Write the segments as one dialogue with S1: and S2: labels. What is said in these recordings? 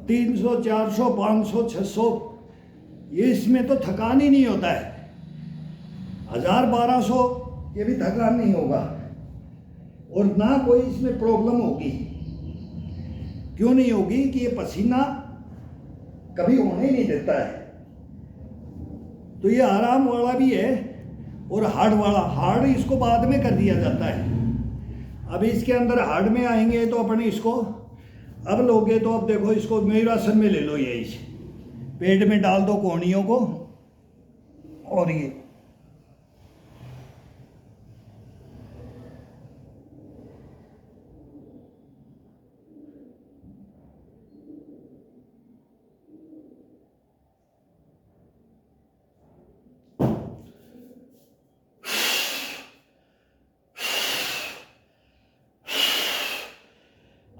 S1: 300, 400, 500, 600, ये इसमें तो थकान ही नहीं होता है। 1000, 1200 ये भी थकान नहीं होगा, और ना कोई इसमें प्रॉब्लम होगी। क्यों नहीं होगी कि ये पसीना कभी होने ही नहीं देता है। तो ये आराम वाला भी है और हार्ड वाला। हार्ड इसको बाद में कर दिया जाता है। अब इसके अंदर हार्ड में आएंगे तो अपने इसको अब लोगे तो अब देखो इसको मयूरासन में ले लो, ये इसे पेट में डाल दो कोहनियों को, और ये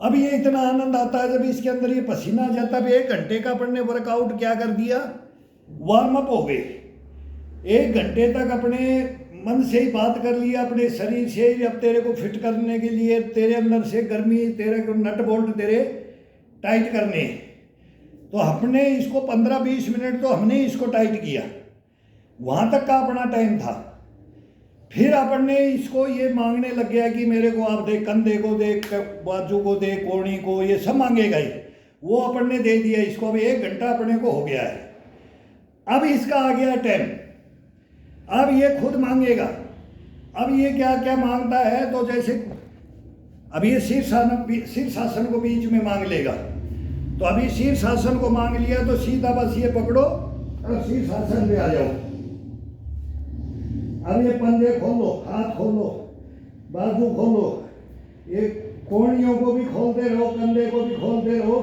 S1: अब ये इतना आनंद आता है जब इसके अंदर ये पसीना आ जाता है। 1 घंटे का अपन ने वर्कआउट क्या कर दिया, वार्म अप हो गए। 1 घंटे तक अपने मन से ही बात कर लिया, अपने शरीर से। अब तेरे को फिट करने के लिए तेरे अंदर से गर्मी, तेरे को नट बोल्ट तेरे टाइट करने हैं। तो हमने इसको 15-20 मिनट तो हमने इसको टाइट किया, वहाँ तक का अपना टाइम था। फिर अपन ने इसको ये मांगने लग गया कि मेरे को आप देख, कंधे को देख, बाजू को देख, कोहनी को, ये सब मांगेगा ही। वो अपन ने दे दिया इसको। अब 1 घंटा अपने को हो गया है। अब इसका आ गया टाइम, अब ये खुद मांगेगा। अब ये क्या क्या मांगता है, तो जैसे अब ये शीर्षासन को बीच में मांग लेगा। तो अभी शीर्षासन को मांग लिया तो सीधा बस ये पकड़ो और शीर्षासन में आ जाओ। अब ये पंजे खोलो, हाथ खोलो, बाजू खोलो, ये कोहनियों को भी खोलते रहो, कंधे को भी खोलते रहो,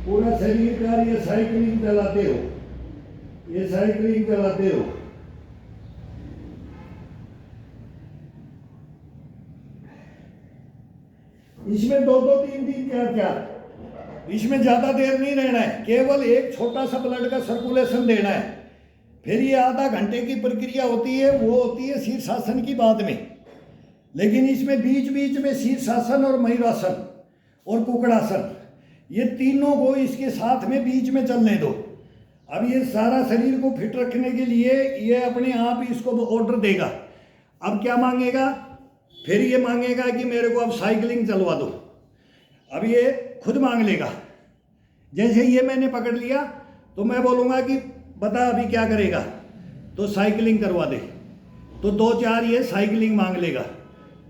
S1: पूरा शरीर का ये साइकिलिंग चलाते हो, ये साइकिलिंग चलाते हो। इसमें 2-2, 3-3, 4-4, इसमें ज्यादा देर नहीं रहना है, केवल एक छोटा सा ब्लड का सर्कुलेशन देना है। फिर ये आधा घंटे की प्रक्रिया होती है, वो होती है शीर्षासन की बाद में। लेकिन इसमें बीच बीच में शीर्षासन और मयूरासन और कुकड़ासन, ये तीनों को इसके साथ में बीच में चलने दो। अब ये सारा शरीर को फिट रखने के लिए ये अपने आप इसको ऑर्डर देगा। अब क्या मांगेगा, फिर ये मांगेगा कि मेरे को अब साइकिलिंग चलवा दो। अब ये खुद मांग लेगा। जैसे ये मैंने पकड़ लिया तो मैं बोलूँगा कि बता अभी क्या करेगा, तो साइकिलिंग करवा दे। तो 2-4 ये साइकिलिंग मांग लेगा,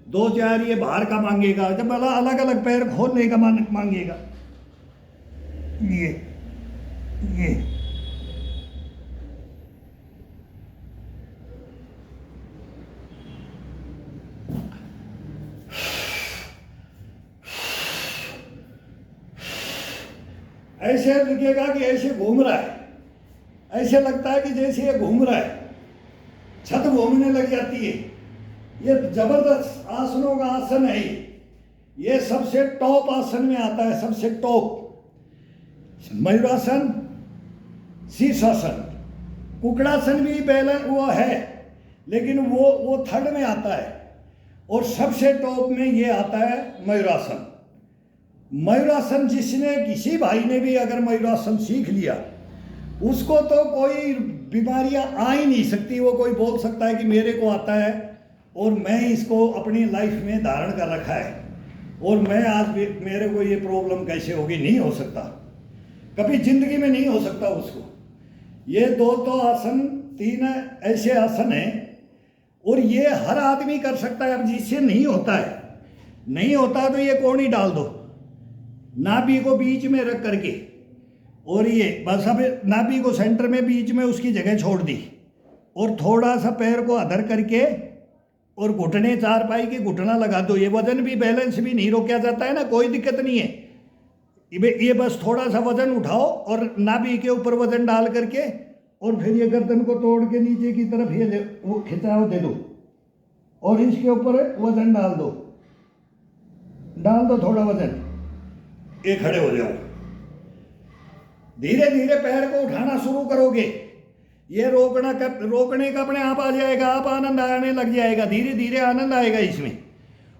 S1: 2-4 ये बाहर का मांगेगा। जब अलग अलग पैर खोलने का मांगेगा, ये ऐसे लगेगा कि ऐसे घूम रहा है, ऐसे लगता है कि जैसे ये घूम रहा है, छत घूमने लग जाती है। ये जबरदस्त आसनों का आसन है। ये सबसे टॉप आसन में आता है, सबसे टॉप। मयूरासन, शीर्षासन, कुकड़ासन भी पहले वो है, लेकिन वो थर्ड में आता है। और सबसे टॉप में ये आता है मयूरासन। मयूरासन जिसने, किसी भाई ने भी अगर मयूरासन सीख लिया, उसको तो कोई बीमारियां आ ही नहीं सकती। वो कोई बोल सकता है कि मेरे को आता है और मैं इसको अपनी लाइफ में धारण कर रखा है और मैं आज मेरे को ये प्रॉब्लम कैसे होगी, नहीं हो सकता, कभी जिंदगी में नहीं हो सकता उसको। ये 2 तो आसन, 3 ऐसे आसन हैं और ये हर आदमी कर सकता है। अब जिससे नहीं होता है, नहीं होता तो ये कोहनी डाल दो, नाभि को बीच में रख करके, और ये बस अब नाभि को सेंटर में बीच में उसकी जगह छोड़ दी, और थोड़ा सा पैर को अधर करके और घुटने, चारपाई के घुटना लगा दो। ये वजन भी, बैलेंस भी नहीं रोका जाता है ना, कोई दिक्कत नहीं है। ये बस थोड़ा सा वजन उठाओ और नाभि के ऊपर वजन डाल करके, और फिर ये गर्दन को तोड़ के नीचे की तरफ ये वो खिंचाव दे दो और इसके ऊपर वजन डाल दो थोड़ा वजन, ये खड़े हो जाओ। धीरे धीरे पैर को उठाना शुरू करोगे, ये रोकने का अपने आप आ जाएगा, आप आनंद आने लग जाएगा, धीरे धीरे आनंद आएगा इसमें।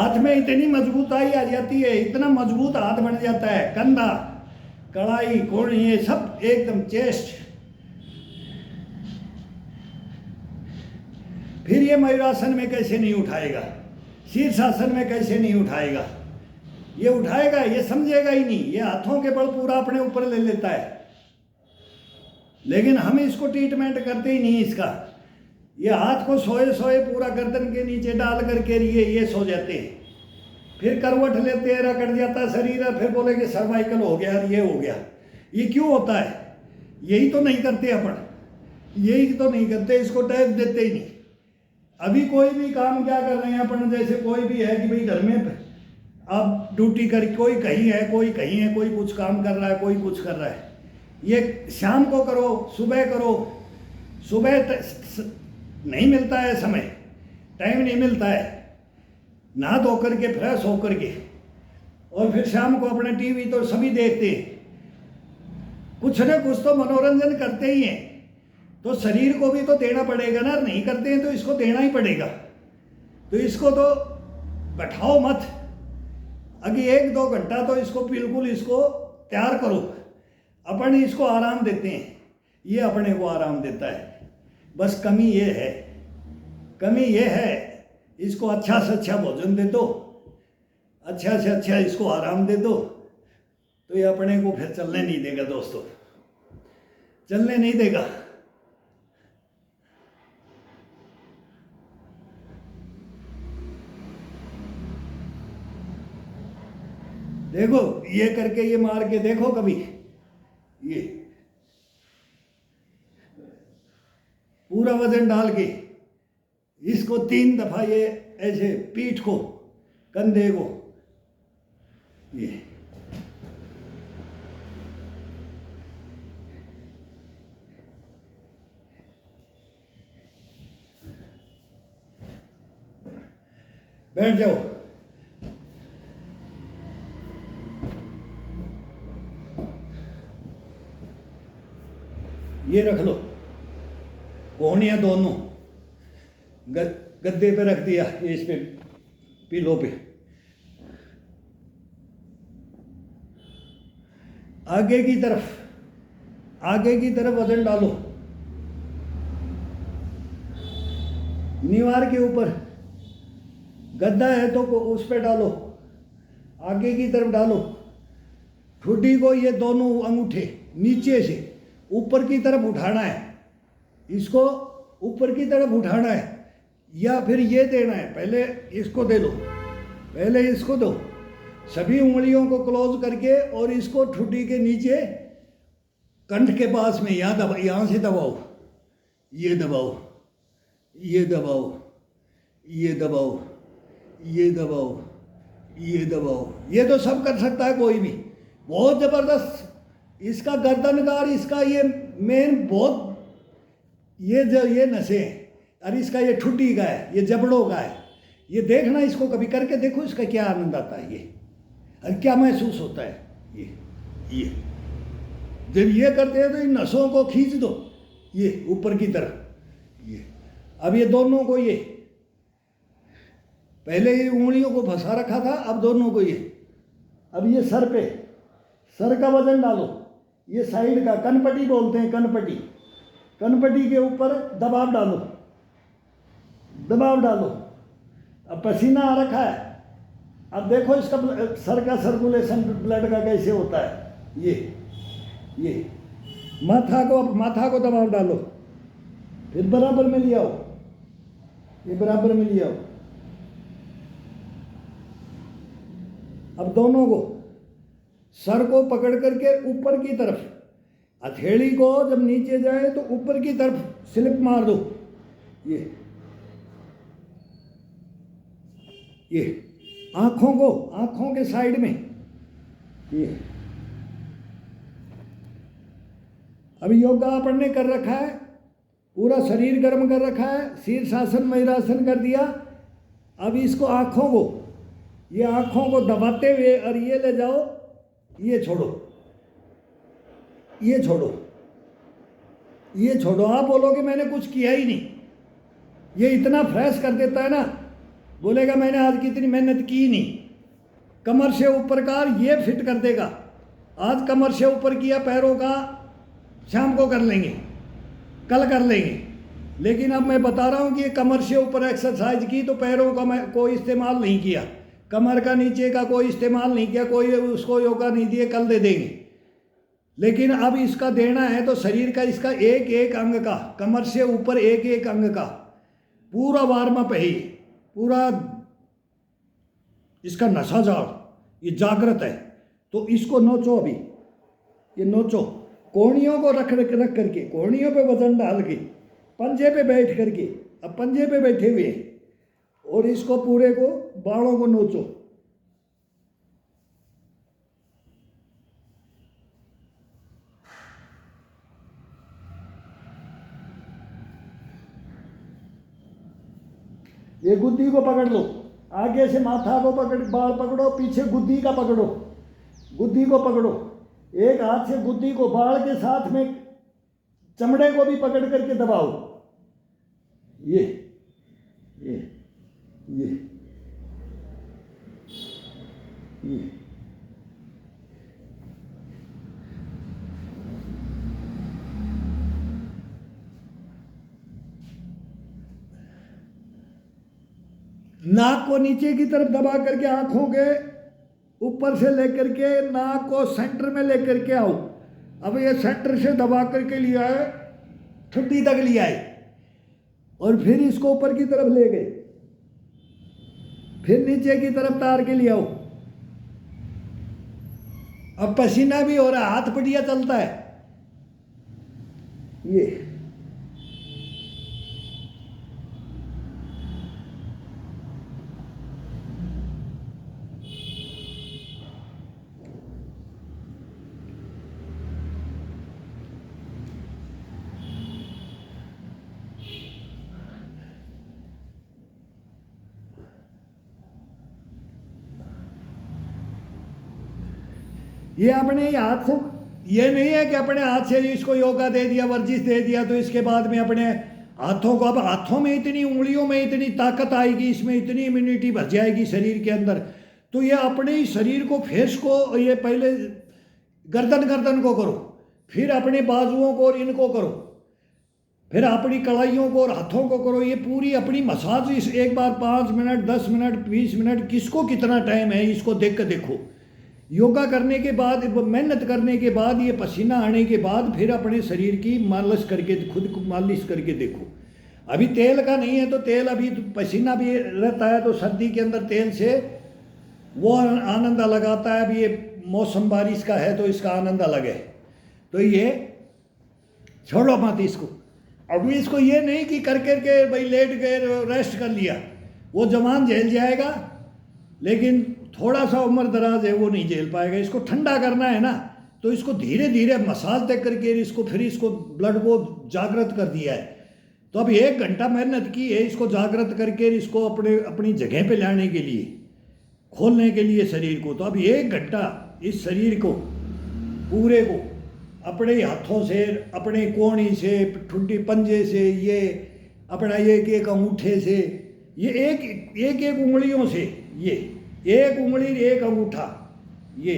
S1: हाथ में इतनी मजबूताई आ जाती है, इतना मजबूत हाथ बन जाता है, कंधा, कलाई, कोण, ये सब एकदम चेस्ट। फिर ये मयूरासन में कैसे नहीं उठाएगा, शीर्षासन में कैसे नहीं उठाएगा, ये उठाएगा, ये समझेगा ही नहीं, ये हाथों के बल पूरा अपने ऊपर ले लेता है। लेकिन हम इसको ट्रीटमेंट करते ही नहीं इसका। ये हाथ को सोए सोए पूरा गर्दन के नीचे डाल करके ये सो जाते हैं। फिर करवट लेते हैं, रगड़ जाता शरीर, फिर बोलेंगे सर्वाइकल हो गया, ये हो गया। ये क्यों होता है? यही तो नहीं करते अपन, यही तो नहीं करते, इसको टैक्स देते ही नहीं। अभी कोई भी काम क्या कर रहे हैं अपन, जैसे कोई भी है कि भाई घर में अब ड्यूटी कर, कोई कहीं है, कोई कहीं है, कोई कुछ काम कर रहा है, कोई कुछ कर रहा है। ये शाम को करो, सुबह करो, सुबह नहीं मिलता है समय, टाइम नहीं मिलता है, नहा धो करके फ्रेश हो करके, और फिर शाम को अपने टीवी तो सभी देखते हैं, कुछ न कुछ तो मनोरंजन करते ही हैं। तो शरीर को भी तो देना पड़ेगा ना, नहीं करते हैं तो इसको देना ही पड़ेगा। तो इसको तो बैठाओ मत, अभी 1-2 घंटा तो इसको बिल्कुल इसको तैयार करो। अपन इसको आराम देते हैं, ये अपने को आराम देता है। बस कमी ये है, कमी ये है, इसको अच्छा से अच्छा भोजन दे दो, अच्छा से अच्छा इसको आराम दे दो, तो ये अपने को फिर चलने नहीं देगा दोस्तों, चलने नहीं देगा। देखो ये करके, ये मार के देखो कभी, ये पूरा वजन डाल के इसको 3 दफा ये ऐसे पीठ को, कंधे को, ये बैठ जाओ। ये रख लो, कोहनियाँ दोनों गद्दे पे रख दिया, इस पे पिलो पे। आगे की तरफ, आगे की तरफ वजन डालो, निवार के ऊपर गद्दा है तो उस पे डालो, आगे की तरफ डालो। ठुड्डी को ये दोनों अंगूठे नीचे से ऊपर की तरफ उठाना है, इसको ऊपर की तरफ उठाना है, या फिर ये देना है। पहले इसको दे दो, पहले इसको दो, सभी उंगलियों को क्लोज करके, और इसको ठुड्डी के नीचे कंठ के पास में यहाँ दबा, यहाँ से दबाओ, ये दबाओ, ये दबाओ, ये दबाओ, ये दबाओ, ये दबाओ। ये तो सब कर सकता है कोई भी, बहुत ज़बरदस्त। इसका गर्दनगार, इसका ये मेन बहुत, ये नसें हैं, और इसका ये ठुड्डी का है, ये जबड़ों का है। ये देखना, इसको कभी करके देखो, इसका क्या आनंद आता है, ये और क्या महसूस होता है। ये जब ये करते हैं तो इन नसों को खींच दो, ये ऊपर की तरफ। ये अब ये दोनों को, ये पहले ये उंगलियों को फंसा रखा था, अब दोनों को ये, अब ये सर पे, सर का वजन डालो, ये साइड का कनपट्टी बोलते हैं, कनपट्टी, कनपट्टी के ऊपर दबाव डालो, दबाव डालो। अब पसीना आ रखा है, अब देखो इसका सर का सर्कुलेशन ब्लड का कैसे होता है। ये माथा को, अब माथा को दबाव डालो, फिर बराबर में ले आओ, ये बराबर में ले आओ। अब दोनों को, सर को पकड़ करके ऊपर की तरफ, हथेली को जब नीचे जाए तो ऊपर की तरफ स्लिप मार दो। ये आंखों को, आंखों के साइड में, ये अभी योगा अपन ने कर रखा है, पूरा शरीर गर्म कर रखा है, शीर्षासन मयूरासन कर दिया। अब इसको आंखों को, ये आंखों को दबाते हुए, और ये ले जाओ, ये छोड़ो, ये छोड़ो, ये छोड़ो। आप बोलोगे मैंने कुछ किया ही नहीं, ये इतना फ्रेश कर देता है ना, बोलेगा मैंने आज की इतनी मेहनत की नहीं। कमर से ऊपर का ये फिट कर देगा। आज कमर से ऊपर किया, पैरों का शाम को कर लेंगे, कल कर लेंगे। लेकिन अब मैं बता रहा हूँ कि कमर से ऊपर एक्सरसाइज की तो पैरों का मैं कोई इस्तेमाल नहीं किया, कमर का नीचे का कोई इस्तेमाल नहीं किया, कोई उसको योगा नहीं दिए, कल दे देंगे। लेकिन अब इसका देना है तो शरीर का, इसका एक एक अंग का, कमर से ऊपर एक एक अंग का पूरा वार्म अप है, पूरा इसका नशा जाड़, ये जागृत है। तो इसको नोचो, अभी ये नोचो, कोहनियों को रख करके, कोहनियों पे वजन डाल के, पंजे पे बैठ करके, अब पंजे पे बैठे हुए और इसको पूरे को, बालों को नोचो। ये गुद्दी को पकड़ लो, आगे से माथा को पकड़, बाल पकड़ो, पीछे गुद्दी का पकड़ो, गुद्दी को पकड़ो। एक हाथ से गुद्दी को, बाल के साथ में चमड़े को भी पकड़ करके दबाओ। ये ये ये ये नाक को नीचे की तरफ दबा करके, आंखों के ऊपर से लेकर के नाक को सेंटर में लेकर के आओ। अब ये सेंटर से दबा करके लिया है, ठुड्डी तक लिया है, और फिर इसको ऊपर की तरफ ले गए, फिर नीचे की तरफ तार के लिए आओ। अब पसीना भी हो रहा है, हाथ बढ़िया चलता है। ये ये अपने हाथ से, ये नहीं है कि अपने हाथ से इसको योगा दे दिया, वर्जिश दे दिया तो इसके बाद में अपने हाथों को, अब हाथों में इतनी, उंगलियों में इतनी ताकत आएगी, इसमें इतनी इम्यूनिटी भर जाएगी शरीर के अंदर। तो ये अपने ही शरीर को, फेस को, ये पहले गर्दन को करो, फिर अपने बाजुओं को और इनको करो, फिर अपनी कलाइयों को और हाथों को करो। ये पूरी अपनी मसाज, इस एक बार 5 मिनट, 10 मिनट, 20 मिनट, किसको कितना टाइम है, इसको देख कर देखो। योगा करने के बाद, मेहनत करने के बाद, ये पसीना आने के बाद फिर अपने शरीर की मालिश करके, खुद को मालिश करके देखो। अभी तेल का नहीं है तो तेल, अभी तो पसीना भी रहता है तो सर्दी के अंदर तेल से वो आनंद अलग आता है। अभी ये मौसम बारिश का है तो इसका आनंद अलग है। तो ये छोड़ो मत इसको। अभी इसको ये नहीं कि कर करके भाई लेट गए, रेस्ट कर लिया, वो जवान झेल जाएगा, लेकिन थोड़ा सा उम्र दराज है वो नहीं झेल पाएगा। इसको ठंडा करना है ना, तो इसको धीरे धीरे मसाज दे करके इसको, फिर इसको ब्लड को जागृत कर दिया है। तो अब 1 घंटा मेहनत की है इसको जागृत करके, इसको अपनी जगह पे लाने के लिए, खोलने के लिए शरीर को। तो अब 1 घंटा इस शरीर को पूरे को अपने हाथों से, अपने कोहनी से, ठुड्डी पंजे से, ये अपना एक एक अंगूठे से, ये एक उंगलियों से, ये एक उंगली, एक अंगूठा, ये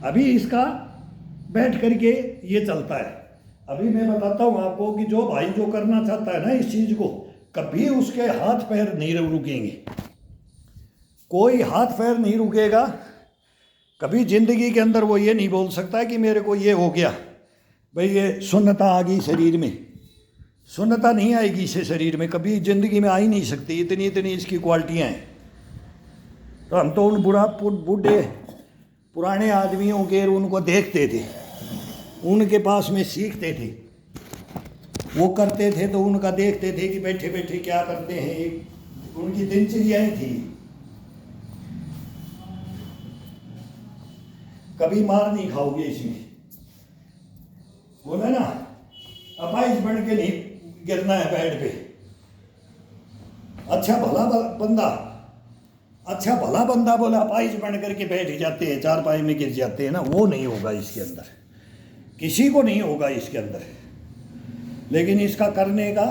S1: अभी इसका बैठ करके ये चलता है। अभी मैं बताता हूँ आपको कि जो भाई जो करना चाहता है ना इस चीज़ को, कभी उसके हाथ पैर नहीं रुकेंगे, कोई हाथ पैर नहीं रुकेगा कभी जिंदगी के अंदर। वो ये नहीं बोल सकता कि मेरे को ये हो गया, भाई ये सुन्नता आ गई शरीर में। सुन्नता नहीं आएगी इसे शरीर में, कभी ज़िंदगी में आ ही नहीं सकती। इतनी इसकी क्वालिटियाँ हैं। तो हम तो उन बूढ़े पुराने आदमियों के, उनको देखते थे, उनके पास में सीखते थे, वो करते थे तो उनका देखते थे कि बैठे बैठे क्या करते हैं, उनकी दिनचर्याएँ थी। कभी मार नहीं खाओगे इसमें, बोला ना, अपाइज बन के नहीं गिरना है बेड पे। अच्छा भला बंदा बोला अपाइज बन करके बैठ जाते हैं, 4 पाई में गिर जाते हैं ना, वो नहीं होगा इसके अंदर, किसी को नहीं होगा इसके अंदर। लेकिन इसका करने का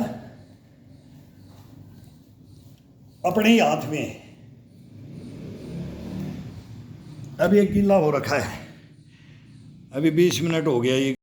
S1: अपने ही हाथ में है। अब ये गीला हो रखा है, अभी 20 मिनट हो गया ये